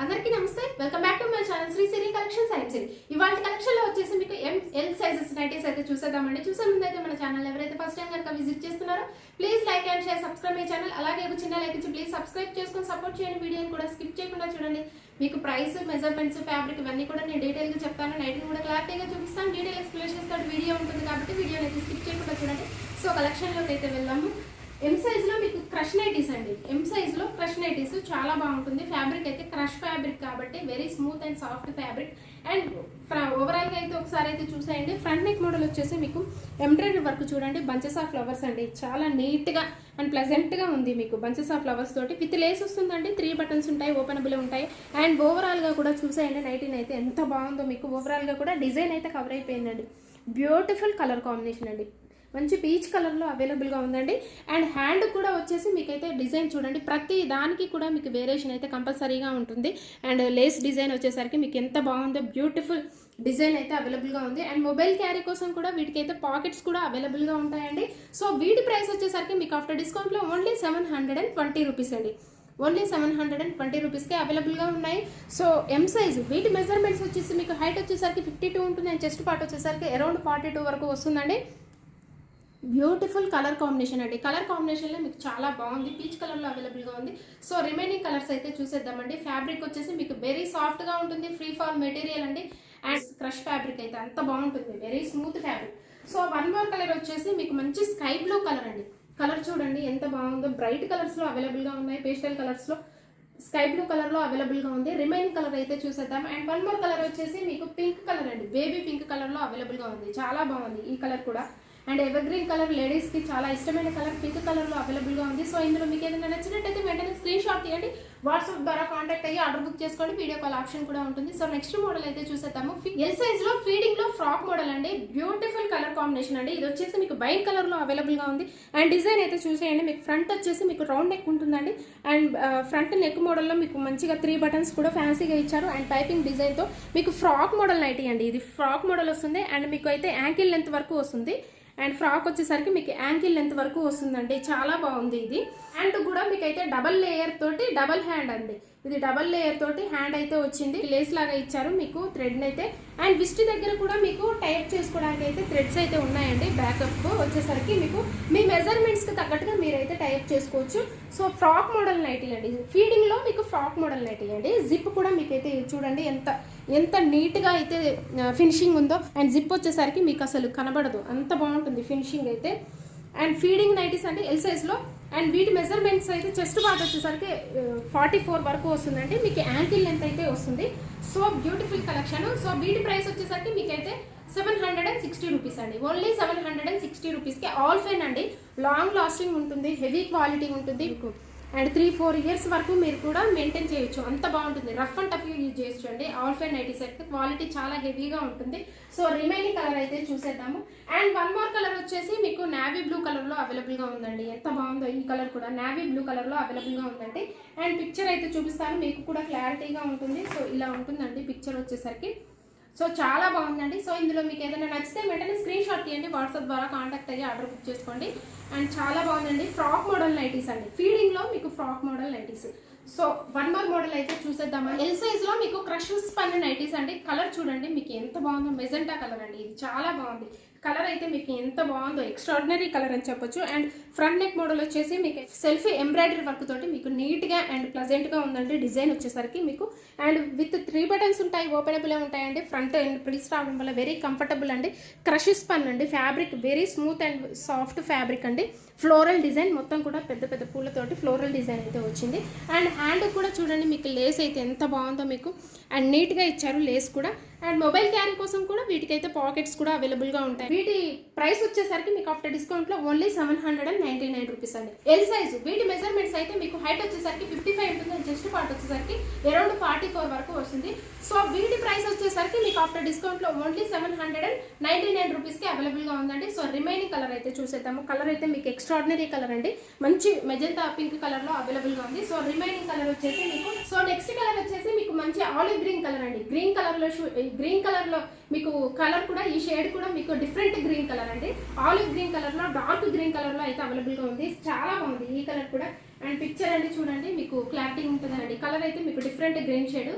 అందరికీ నమస్తే, welcome back to my channel Sri Siri collections and Siri. ఇవాళ కలెక్షన్ లో వచ్చేసి మీకు ఎంఎల్ సైజెస్ నైటీస్ అయితే చూసేద్దామండి. చూసే ముందు అయితే మన ఛానల్ ఎవరైతే ఫస్ట్ టైం కనుక విజిట్ చేస్తున్నారో please like and share, subscribe my channel. అలాగే ఒక చిన్న లైక్ ఇచ్చి ప్లీజ్ సబ్స్క్రైబ్ చేసుకొని సపోర్ట్ చేయండి. వీడియోని కూడా స్కిప్ చేయకుండా చూడండి. మీకు ప్రైస్, మెజర్మెంట్స్, ఫ్యాబ్రిక్ ఇవన్నీ కూడా నేను డీటెయిల్ గా చెప్తాను. నైట్ని కూడా క్లారిటీగా చూపిస్తాను. డీటెయిల్ ఎక్స్ప్లెనేషన్స్ తోటి వీడియో ఉంటుంది కాబట్టి వీడియోని అయితే స్కిప్ చేయకుండా చూడండి. సో కలెక్షన్ లోకి అయితే వెళ్దాము. ఎం సైజ్ లో మీకు క్రష్ నైటీస్ అండి. ఎం సైజ్ లో క్రష్ నైటీస్ చాలా బాగుంటుంది. ఫ్యాబ్రిక్ అయితే క్రష్ ఫ్యాబ్రిక్ కాబట్టి very smooth and soft fabric. And overall గా అయితే ఒకసారి అయితే చూసేయండి. ఫ్రంట్ నెక్ మోడల్ వచ్చేసి మీకు ఎంబ్రాయిడరీ వర్క్ చూడండి, బంచెస్ ఆఫ్ ఫ్లవర్స్ అండి. చాలా నీట్ గా అండ్ ప్లెజెంట్ గా ఉంది. మీకు బంచెస్ ఆఫ్ ఫ్లవర్స్ తోటి విత్ లేస్ వస్తుందండి. 3 బటన్స్ ఉంటాయి, ఓపెనబుల్ ఉంటాయి. అండ్ ఓవరాల్ గా కూడా చూసేయండి నైటీని అయితే ఎంత బాగుందో. మీకు ఓవరాల్ గా కూడా డిజైన్ అయితే కవర్ అయిపోయిందండి. బ్యూటిఫుల్ కలర్ కాంబినేషన్ అండి. మంచి పీచ్ కలర్లో అవైలబుల్గా ఉందండి. అండ్ హ్యాండ్ కూడా వచ్చేసి మీకైతే డిజైన్ చూడండి, ప్రతి దానికి కూడా మీకు వేరియేషన్ అయితే కంపల్సరీగా ఉంటుంది. అండ్ లేస్ డిజైన్ వచ్చేసరికి మీకు ఎంత బాగుందో, బ్యూటిఫుల్ డిజైన్ అయితే అవైలబుల్గా ఉంది. అండ్ మొబైల్ క్యారీ కోసం కూడా వీటికైతే పాకెట్స్ కూడా అవైలబుల్గా ఉంటాయండి. సో వీటి ప్రైస్ వచ్చేసరికి మీకు ఆఫ్టర్ డిస్కౌంట్లో ఓన్లీ 720 రూపీస్ అండి. ఓన్లీ 720 రూపీస్కే అవైలబుల్గా ఉన్నాయి. సో ఎం సైజు వీటి మెజర్మెంట్స్ వచ్చేసి మీకు హైట్ వచ్చేసరికి 52 ఉంటుంది. అండ్ చెస్ట్ పార్ట్ వచ్చేసరికి అరౌండ్ 42 వరకు వస్తుందండి. బ్యూటిఫుల్ కలర్ కాంబినేషన్ అండి. కలర్ కాంబినేషన్లో మీకు చాలా బాగుంది. పీచ్ కలర్లో అవైలబుల్గా ఉంది. సో రిమైనింగ్ కలర్స్ అయితే చూసేద్దామండి. ఫ్యాబ్రిక్ వచ్చేసి మీకు వెరీ సాఫ్ట్గా ఉంటుంది. ఫ్రీ ఫాల్ మెటీరియల్ అండి. అండ్ క్రష్ ఫ్యాబ్రిక్ అయితే అంత బాగుంటుంది. Very smooth fabric. So one more colour వచ్చేసి మీకు మంచి స్కై బ్లూ కలర్ అండి. కలర్ చూడండి ఎంత బాగుందో. బ్రైట్ కలర్స్లో అవైలబుల్గా ఉన్నాయి. పేస్టల్ కలర్స్లో స్కై బ్లూ కలర్లో అవైలబుల్గా ఉంది. రిమైనింగ్ కలర్ అయితే చూసేద్దాం. అండ్ వన్ మోర్ కలర్ వచ్చేసి మీకు పింక్ కలర్ అండి. బేబీ పింక్ కలర్లో అవైలబుల్గా ఉంది. చాలా బాగుంది ఈ కలర్ కూడా. అండ్ ఎవర్ గ్రీన్ కలర్ లేడీస్కి చాలా ఇష్టమైన కలర్ పింక్ కలర్లో అవైలబుల్గా ఉంది. సో ఇందులో మీకు ఏదైనా నచ్చినట్టయితే వెంటనే స్క్రీన్ షాట్ తీయండి. వాట్సాప్ ద్వారా కాంటాక్ట్ అయ్యి ఆర్డర్ బుక్ చేసుకోండి. వీడియో కాల్ ఆప్షన్ కూడా ఉంటుంది. సో నెక్స్ట్ మోడల్ అయితే చూసేద్దాము. ఎల్ సైజ్లో ఫీడింగ్లో ఫ్రాక్ మోడల్ అండి. బ్యూటిఫుల్ కలర్ కాంబినేషన్ అండి. ఇది వచ్చేసి మీకు వైట్ కలర్లో అవైలబుల్గా ఉంది. అండ్ డిజైన్ అయితే చూసేయండి. మీకు ఫ్రంట్ వచ్చేసి మీకు రౌండ్ నెక్ ఉంటుందండి. అండ్ ఫ్రంట్ నెక్ మోడల్లో మీకు మంచిగా 3 బటన్స్ కూడా ఫ్యాన్సీగా ఇచ్చారు. అండ్ పైపింగ్ డిజైన్తో మీకు ఫ్రాక్ మోడల్ నైటీ అండి. ఇది ఫ్రాక్ మోడల్ వస్తుంది. అండ్ మీకు అయితే యాంకిల్ లెంత్ వరకు వస్తుంది. అండ్ ఫ్రాక్ వచ్చేసరికి మీకు యాంకిల్ లెంత్ వరకు వస్తుందండి. చాలా బాగుంది ఇది. హ్యాండ్ కూడా మీకు అయితే డబల్ లేయర్ తోటి డబల్ హ్యాండ్ అండి. ఇది డబల్ లేయర్ తోటి హ్యాండ్ అయితే వచ్చింది. లేస్ లాగా ఇచ్చారు మీకు థ్రెడ్ అయితే. అండ్ విస్ట్ దగ్గర కూడా మీకు టైప్ చేసుకోవడానికి అయితే థ్రెడ్స్ అయితే ఉన్నాయండి. బ్యాకప్ వచ్చేసరికి మీకు మీ మెజర్మెంట్స్ కి తగ్గట్టుగా మీరైతే టైప్ చేసుకోవచ్చు. సో ఫ్రాక్ మోడల్ నైటీ అండి. ఫీడింగ్ లో మీకు ఫ్రాక్ మోడల్ నైటీ అండి. జిప్ కూడా మీకైతే చూడండి ఎంత నీట్ గా అయితే ఫినిషింగ్ ఉందో. అండ్ జిప్ వచ్చేసరికి మీకు అసలు కనబడదు, అంత బాగుంటుంది ఫినిషింగ్ అయితే. అండ్ ఫీడింగ్ నైటీస్ అంటే ఎల్ సైజ్ లో. అండ్ వీటి మెజర్మెంట్స్ అయితే చెస్ట్ పార్ట్ వచ్చేసరికి 44 వరకు వస్తుందండి. మీకు యాంకిల్ లెంత్ అయితే వస్తుంది. So beautiful collection. సో వీటి ప్రైస్ వచ్చేసరికి మీకైతే 760 రూపీస్ అండి. ఓన్లీ 760 రూపీస్కి ఆల్ ఫైన్ అండి. లాంగ్ లాస్టింగ్ ఉంటుంది, హెవీ క్వాలిటీ ఉంటుంది. అండ్ 3-4 ఇయర్స్ వరకు మీరు కూడా మెయింటైన్ చేయొచ్చు, అంత బాగుంటుంది. రఫ్ అండ్ టఫ్ యూజ్ చేయొచ్చు అండి. ఆల్ ఫైన్ నైటీస్ అయితే క్వాలిటీ చాలా హెవీగా ఉంటుంది. సో రిమైనింగ్ కలర్ అయితే చూసేద్దాము. అండ్ వన్ మోర్ కలర్ వచ్చేసి మీకు నావీ బ్లూ కలర్లో అవైలబుల్గా ఉందండి. ఎంత బాగుందో ఈ కలర్ కూడా. నావీ బ్లూ కలర్లో అవైలబుల్గా ఉందండి. అండ్ పిక్చర్ అయితే చూపిస్తాను, మీకు కూడా క్లారిటీగా ఉంటుంది. సో ఇలా ఉంటుందండి పిక్చర్ వచ్చేసరికి. సో చాలా బాగుందండి. సో ఇందులో మీకు ఏదైనా నచ్చితే వెంటనే స్క్రీన్ షాట్ తీయండి. వాట్సాప్ ద్వారా కాంటాక్ట్ అయ్యి ఆర్డర్ బుక్ చేసుకోండి. అండ్ చాలా బాగుందండి. ఫ్రాక్ మోడల్ నైటీస్ అండి. ఫీడింగ్లో మీకు frock model nighties. So one more model అయితే చూసేద్దామండి. ఎల్ సైజ్లో మీకు క్రష్ స్పన్ నైటీస్ అండి. కలర్ చూడండి మీకు ఎంత బాగుందో. మెజెంటా కలర్ అండి. ఇది చాలా బాగుంది కలర్ అయితే. మీకు ఎంత బాగుందో, ఎక్స్ట్రాడినరీ కలర్ అని చెప్పొచ్చు. అండ్ ఫ్రంట్ నెక్ మోడల్ వచ్చేసి మీకు సెల్ఫ్ ఎంబ్రాయిడరీ వర్క్ తోటి మీకు నీట్గా అండ్ ప్లెజెంట్గా ఉందండి డిజైన్ వచ్చేసరికి మీకు. అండ్ విత్ 3 బటన్స్ ఉంటాయి, ఓపెనబుల్ ఉంటాయండి. ఫ్రంట్ అండ్ ప్రిల్స్ రావడం వల్ల వెరీ కంఫర్టబుల్ అండి. క్రష్ స్పన్ అండి. Fabric very smooth and soft fabric అండి. ఫ్లోరల్ డిజైన్ మొత్తం కూడా పెద్ద పెద్ద పూలతోటి ఫ్లోరల్ డిజైన్ అయితే వచ్చింది. అండ్ హ్యాండ్ కూడా చూడండి మీకు లేస్ అయితే ఎంత బాగుందో మీకు. అండ్ నీట్గా ఇచ్చారు లేస్ కూడా. అండ్ మొబైల్ క్యారీ కోసం కూడా వీటికైతే పాకెట్స్ కూడా అవైలబుల్గా ఉంటాయి. వీటి ప్రైస్ వచ్చేసరికి మీకు ఆఫ్టర్ డిస్కౌంట్లో ఓన్లీ 799 రూపీస్ అండి. ఎల్ సైజు వీటి మెజర్మెంట్స్ అయితే మీకు హైట్ వచ్చేసరికి 55 ఉంటుంది. చెస్ట్ పార్ట్ వచ్చేసరికి అరౌండ్ 44 వరకు వస్తుంది. సో వీటి ప్రైస్ వచ్చేసరికి మీకు ఆఫ్టర్ డిస్కౌంట్లో ఓన్లీ 799 రూపీస్కి అవైలబుల్గా ఉందండి. సో రిమైనింగ్ కలర్ అయితే చూసేద్దాము. కలర్ అయితే మీకు ఎక్స్ట్రాడినరీ కలర్ అండి. మంచి మెజెంటా పింక్ కలర్లో అవైలబుల్గా ఉంది. సో రిమైనింగ్ కలర్ వచ్చేసి మీకు. సో నెక్స్ట్ కలర్ వచ్చేసి మీకు మంచి ఆలివ్ గ్రీన్ కలర్ అండి. గ్రీన్ కలర్లో మీకు కలర్ కూడా ఈ షేడ్ కూడా మీకు డిఫరెంట్ గ్రీన్ కలర్ అండి. ఆలివ్ గ్రీన్ కలర్లో డార్క్ గ్రీన్ కలర్లో అయితే అవైలబుల్గా ఉంది. చాలా బాగుంది ఈ కలర్ కూడా. అండ్ పిక్చర్ అండి చూడండి మీకు క్లారిటీ ఉంటుందండి. కలర్ అయితే మీకు డిఫరెంట్ గ్రీన్ షేడ్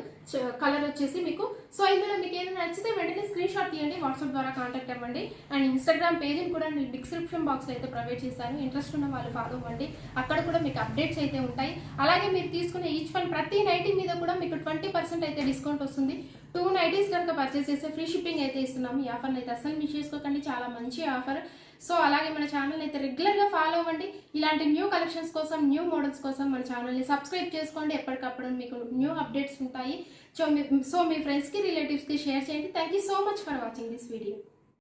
కలర్ వచ్చేసి మీకు. సో ఇందులో మీకు ఏదైనా నచ్చితే వెంటనే స్క్రీన్ షాట్ తీయండి, వాట్సాప్ ద్వారా కాంటాక్ట్ అవ్వండి. అండ్ ఇన్స్టాగ్రామ్ పేజ్ని కూడా నేను డిస్క్రిప్షన్ బాక్స్లో అయితే ప్రొవైడ్ చేశాను. ఇంట్రెస్ట్ ఉన్న వాళ్ళు ఫాలో అవ్వండి, అక్కడ కూడా మీకు అప్డేట్స్ అయితే ఉంటాయి. అలాగే మీరు తీసుకునే ఈచ్ వన్ ప్రతి నైటీ మీద కూడా మీకు 20% అయితే డిస్కౌంట్ వస్తుంది. 2 నైటీస్ కనుక పర్చేస్ చేస్తే ఫ్రీ షిప్పింగ్ అయితే ఇస్తున్నాము. ఈ ఆఫర్ని అయితే అసలు మిస్ చేసుకోకండి, చాలా మంచి ఆఫర్. సో అలాగే మన ఛానల్ అయితే రెగ్యులర్గా ఫాలో అవ్వండి. ఇలాంటి న్యూ కలెక్షన్స్ కోసం, న్యూ మోడల్స్ కోసం మన ఛానల్ని సబ్స్క్రైబ్ చేసుకోండి. ఎప్పటికప్పుడు మీకు న్యూ అప్డేట్స్ ఉంటాయి. సో మీ ఫ్రెండ్స్కి, రిలేటివ్స్కి షేర్ చేయండి. Thank you so much for watching this video.